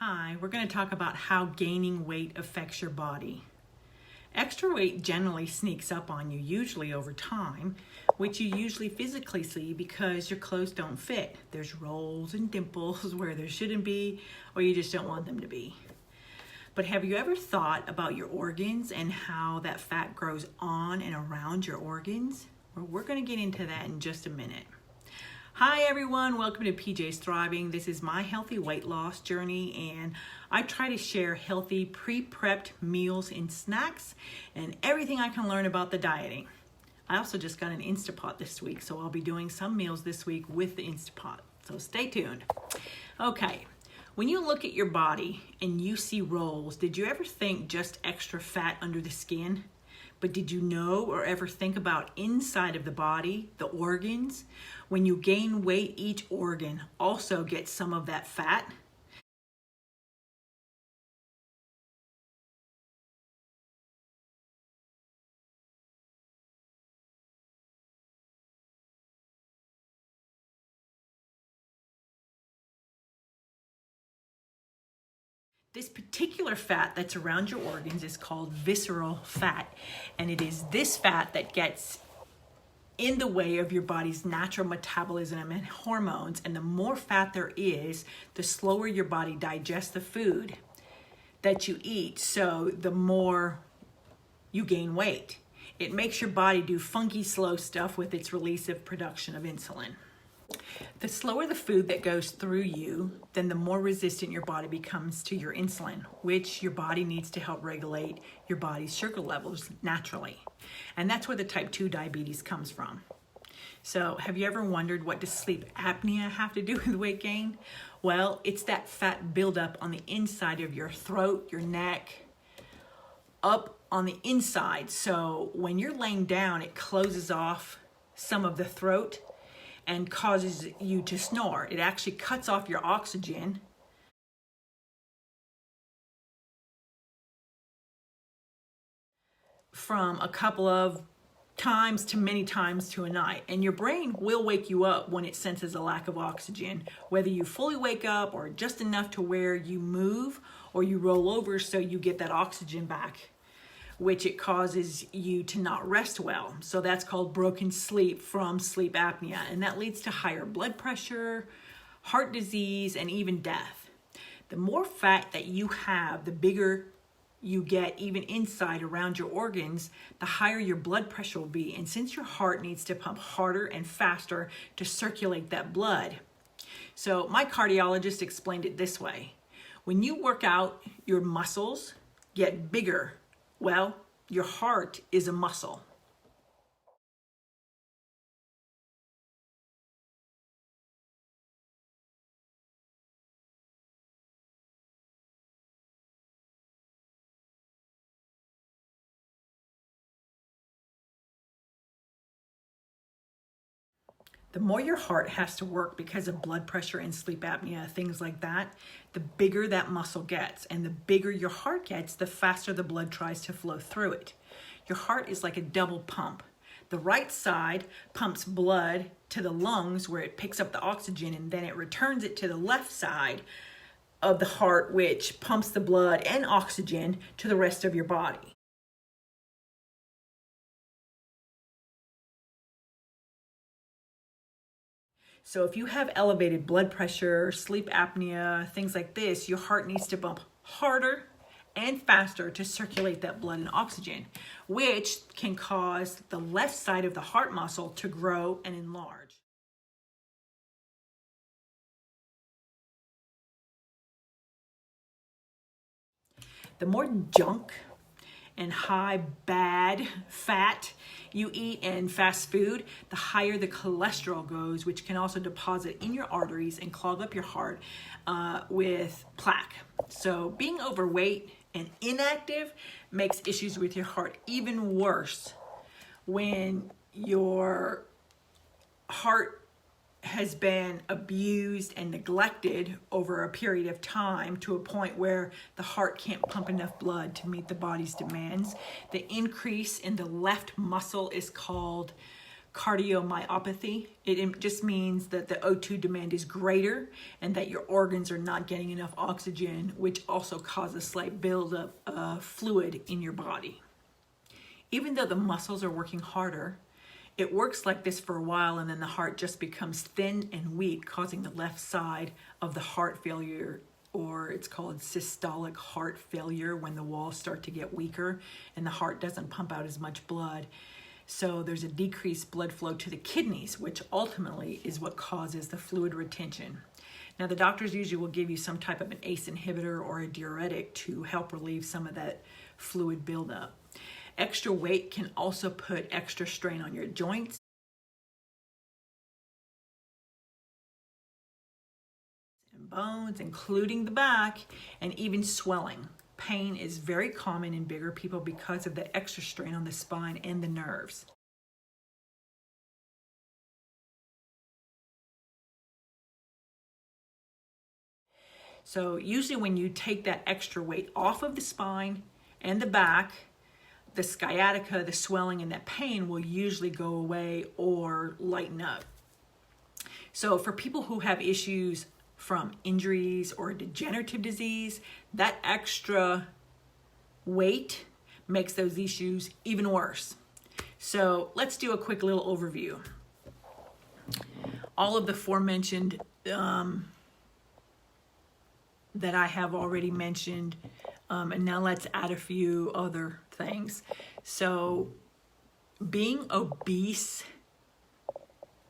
Hi, we're going to talk about how gaining weight affects your body. Extra weight generally sneaks up on you, usually over time, which you usually physically see because your clothes don't fit. There's rolls and dimples where there shouldn't be, or you just don't want them to be. But have you ever thought about your organs and how that fat grows on and around your organs? Well, we're going to get into that in just a minute. Hi everyone, welcome to pjsthriving. This is my healthy weight loss journey, and I try to share healthy pre-prepped meals and snacks and everything I can learn about the dieting. I also just got an Instapot this week, so I'll be doing some meals this week with the Instapot, so stay tuned. Okay, when you look at your body and you see rolls, did you ever think just extra fat under the skin? But did you know or ever think about inside of the body, the organs? When you gain weight, each organ also gets some of that fat. This particular fat that's around your organs is called visceral fat, and it is this fat that gets in the way of your body's natural metabolism and hormones. And the more fat there is, the slower your body digests the food that you eat, so the more you gain weight. It makes your body do funky slow stuff with its release of production of insulin. The slower the food that goes through you, then the more resistant your body becomes to your insulin, which your body needs to help regulate your body's sugar levels naturally. And that's where the type 2 diabetes comes from. So have you ever wondered, what does sleep apnea have to do with weight gain? Well, it's that fat buildup on the inside of your throat, your neck, up on the inside. So when you're laying down, it closes off some of the throat and causes you to snore. It actually cuts off your oxygen. From a couple of times to many times to a night. And your brain will wake you up when it senses a lack of oxygen, whether you fully wake up or just enough to where you move or you roll over so you get that oxygen back, which it causes you to not rest well. So that's called broken sleep from sleep apnea, and that leads to higher blood pressure, heart disease, and even death. The more fat that you have, the bigger you get even inside around your organs, the higher your blood pressure will be. And since your heart needs to pump harder and faster to circulate that blood. So my cardiologist explained it this way: when you work out, your muscles get bigger. Well, your heart is a muscle. The more your heart has to work because of blood pressure and sleep apnea, things like that, the bigger that muscle gets. And the bigger your heart gets, the faster the blood tries to flow through it. Your heart is like a double pump. The right side pumps blood to the lungs where it picks up the oxygen, and then it returns it to the left side of the heart, which pumps the blood and oxygen to the rest of your body. So if you have elevated blood pressure, sleep apnea, things like this, your heart needs to pump harder and faster to circulate that blood and oxygen, which can cause the left side of the heart muscle to grow and enlarge. The more junk and high bad fat you eat and fast food, the higher the cholesterol goes, which can also deposit in your arteries and clog up your heart with plaque. So being overweight and inactive makes issues with your heart even worse when your heart has been abused and neglected over a period of time to a point where the heart can't pump enough blood to meet the body's demands. The increase in the left muscle is called cardiomyopathy. It just means that the O2 demand is greater and that your organs are not getting enough oxygen, which also causes slight buildup of fluid in your body. Even though the muscles are working harder, it works like this for a while, and then the heart just becomes thin and weak, causing the left side of the heart failure, or it's called systolic heart failure, when the walls start to get weaker and the heart doesn't pump out as much blood. So there's a decreased blood flow to the kidneys, which ultimately is what causes the fluid retention. Now, the doctors usually will give you some type of an ACE inhibitor or a diuretic to help relieve some of that fluid buildup. Extra weight can also put extra strain on your joints and bones, including the back, and even swelling. Pain is very common in bigger people because of the extra strain on the spine and the nerves. So usually when you take that extra weight off of the spine and the back, the sciatica, the swelling, and that pain will usually go away or lighten up. So for people who have issues from injuries or degenerative disease, that extra weight makes those issues even worse. So let's do a quick little overview. All of the aforementioned that I have already mentioned, and now let's add a few other things. So being obese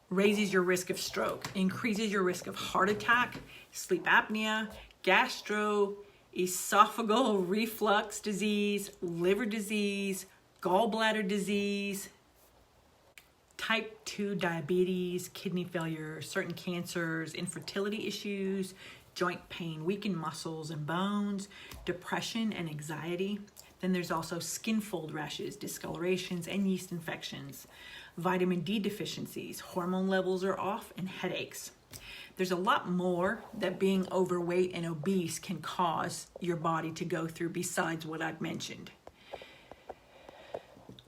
raises your risk of stroke, increases your risk of heart attack, sleep apnea, gastroesophageal reflux disease, liver disease, gallbladder disease, type 2 diabetes, kidney failure, certain cancers, infertility issues, joint pain, weakened muscles and bones, depression and anxiety. Then there's also skin fold rashes, discolorations, and yeast infections, vitamin D deficiencies, hormone levels are off, and headaches. There's a lot more that being overweight and obese can cause your body to go through besides what I've mentioned.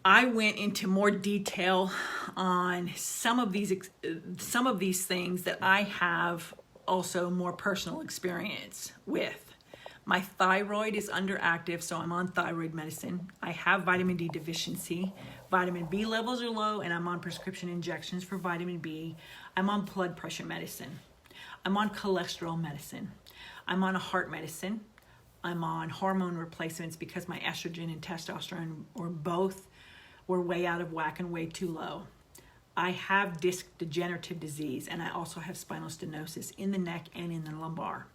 I went into more detail on some of these things that I have also more personal experience with. My thyroid is underactive, so I'm on thyroid medicine. I have vitamin D deficiency. Vitamin B levels are low, and I'm on prescription injections for vitamin B. I'm on blood pressure medicine. I'm on cholesterol medicine. I'm on a heart medicine. I'm on hormone replacements because my estrogen and testosterone were way out of whack and way too low. I have disc degenerative disease, and I also have spinal stenosis in the neck and in the lumbar.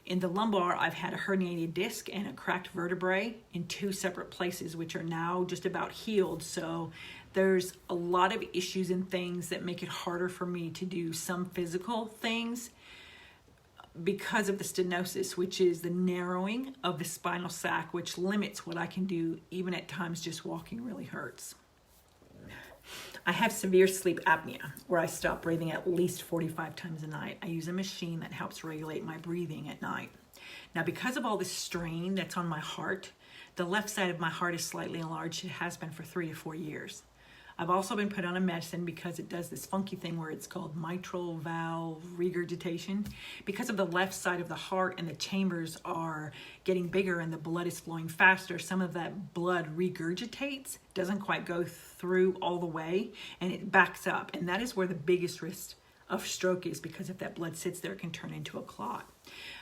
In the lumbar, I've had a herniated disc and a cracked vertebrae in 2 separate places, which are now just about healed. So there's a lot of issues and things that make it harder for me to do some physical things because of the stenosis, which is the narrowing of the spinal sac, which limits what I can do. Even at times, just walking really hurts. I have severe sleep apnea, where I stop breathing at least 45 times a night. I use a machine that helps regulate my breathing at night. Now, because of all the strain that's on my heart, the left side of my heart is slightly enlarged. It has been for 3 to 4 years. I've also been put on a medicine because it does this funky thing where it's called mitral valve regurgitation. Because of the left side of the heart and the chambers are getting bigger and the blood is flowing faster, some of that blood regurgitates, doesn't quite go through all the way, and it backs up. And that is where the biggest risk of stroke is, because if that blood sits there, it can turn into a clot.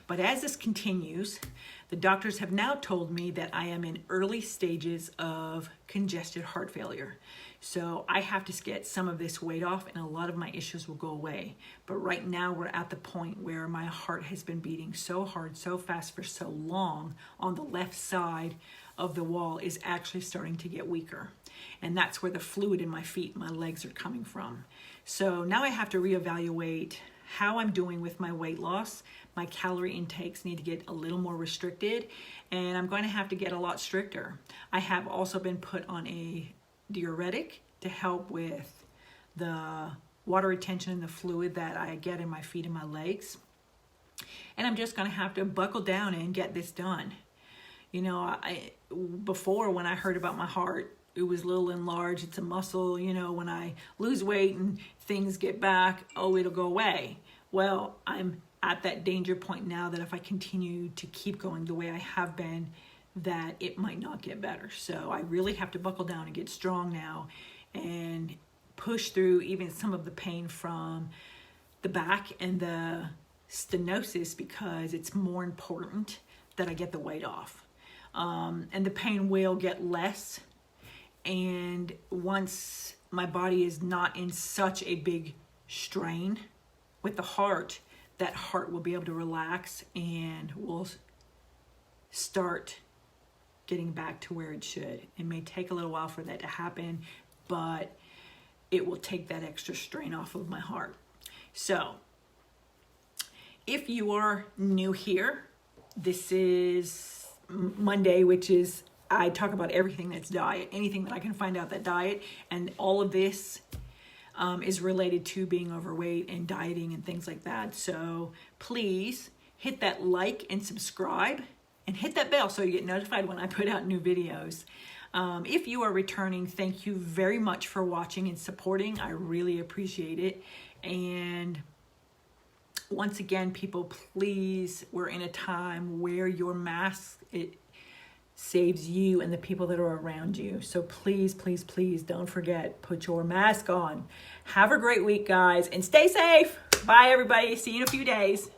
But as this continues, the doctors have now told me that I am in early stages of congested heart failure. So I have to get some of this weight off and a lot of my issues will go away. But right now we're at the point where my heart has been beating so hard, so fast for so long on the left side of the wall is actually starting to get weaker. And that's where the fluid in my feet, my legs are coming from. So now I have to reevaluate how I'm doing with my weight loss. My calorie intakes need to get a little more restricted, and I'm going to have to get a lot stricter. I have also been put on a diuretic to help with the water retention and the fluid that I get in my feet and my legs. And I'm just going to have to buckle down and get this done. You know, before when I heard about my heart, it was a little enlarged. It's a muscle, you know, when I lose weight and things get back, oh, it'll go away. Well, I'm at that danger point now that if I continue to keep going the way I have been, that it might not get better. So I really have to buckle down and get strong now and push through even some of the pain from the back and the stenosis, because it's more important that I get the weight off. And the pain will get less. And once my body is not in such a big strain with the heart, that heart will be able to relax and will start getting back to where it should. It may take a little while for that to happen, but it will take that extra strain off of my heart. So if you are new here, this is Monday, which is, I talk about everything that's diet, anything that I can find out that diet, and all of this is related to being overweight and dieting and things like that. So please hit that like and subscribe and hit that bell so you get notified when I put out new videos. If you are returning, thank you very much for watching and supporting. I really appreciate it. And once again, people, please, we're in a time where your mask, it saves you and the people that are around you. So please, please, please don't forget, put your mask on. Have a great week, guys, and stay safe. Bye, everybody. See you in a few days.